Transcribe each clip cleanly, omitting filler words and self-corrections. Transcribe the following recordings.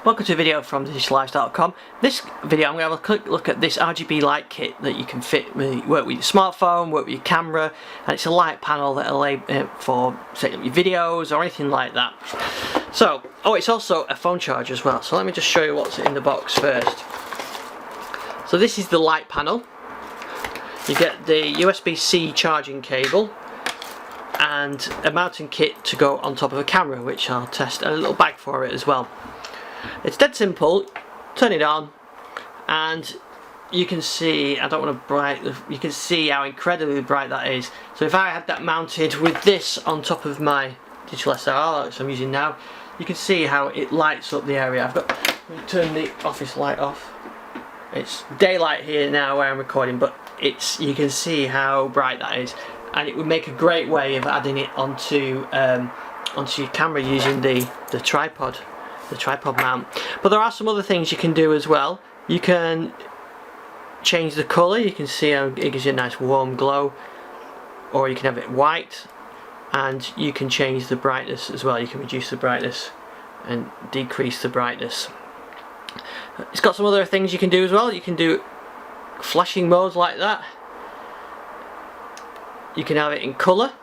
Welcome to a video from DSLR.com. This video I'm going to have a quick look at this RGB light kit that you can fit, work with your smartphone, work with your camera, and it's a light panel that will for setting up your videos or anything like that. So, it's also a phone charger as well, so let me just show you what's in the box first. So this is the light panel. You get the USB-C charging cable and a mounting kit to go on top of a camera, which I'll test, and a little bag for it as well. It's dead simple. Turn it on and you can see, I don't want to you can see how incredibly bright that is. So if I had that mounted with this on top of my digital SLR that I'm using now, you can see how it lights up the area. Let me turn the office light off. It's daylight here now where I'm recording, but you can see how bright that is, and it would make a great way of adding it onto your camera using the tripod mount. But there are some other things you can do as well. You can change the colour. You can see how it gives you a nice warm glow, or you can have it white, and you can change the brightness as well. You can reduce the brightness and decrease the brightness. It's got some other things you can do as well. You can do flashing modes like that. You can have it in colour.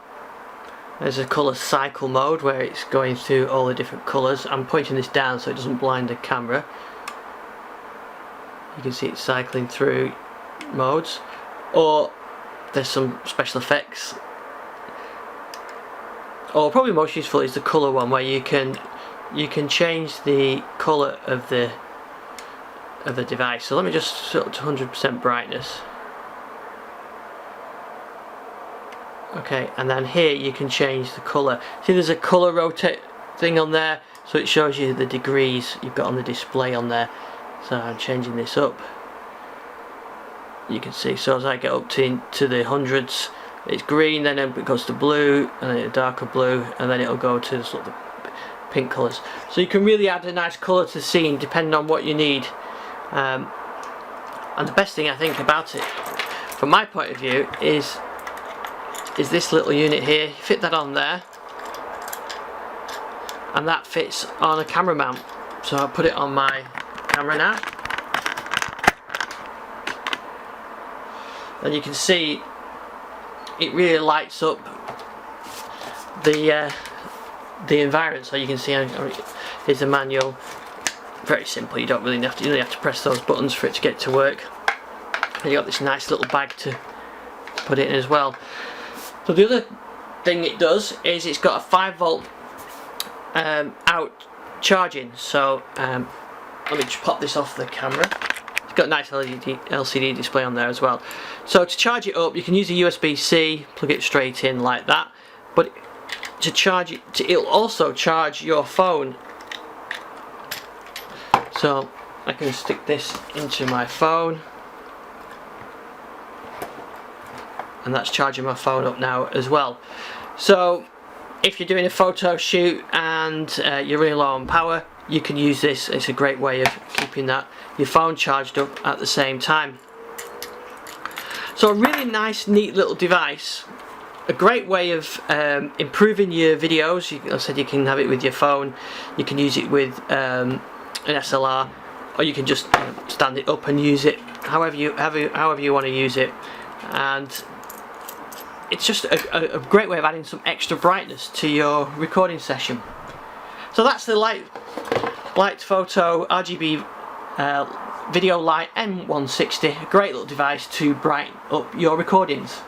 There's a colour cycle mode where it's going through all the different colours. I'm pointing this down so it doesn't blind the camera. You can see it cycling through modes. Or there's some special effects. Or probably most useful is the colour one, where you can change the colour of the device. So let me just set up to 100% brightness. Okay, and then here you can change the colour. See, there's a colour rotate thing on there, so it shows you the degrees you've got on the display on there. So I'm changing this up. You can see, so as I get up to the hundreds, it's green, then it goes to blue, and then a darker blue, and then it'll go to the sort of pink colours. So you can really add a nice colour to the scene depending on what you need. And the best thing I think about it, from my point of view, is this little unit here. You fit that on there, and that fits on a camera mount. So I'll put it on my camera now, and you can see it really lights up the environment. So you can see here's the manual. Very simple. You don't really have to press those buttons for it to get to work. And you got this nice little bag to put it in as well. So the other thing it does is it's got a 5-volt out charging. So let me just pop this off the camera. It's got a nice LCD display on there as well. So to charge it up, you can use a USB-C, plug it straight in like that. But to charge it, it'll also charge your phone. So I can stick this into my phone, and that's charging my phone up now as well. So if you're doing a photo shoot and you're really low on power, you can use this. It's a great way of keeping your phone charged up at the same time. So a really nice, neat little device. A great way of improving your videos. I said you can have it with your phone. You can use it with an SLR, or you can just stand it up and use it however you want to use it. And it's just a great way of adding some extra brightness to your recording session. So that's the LituFoto RGB Video Light M160, a great little device to brighten up your recordings.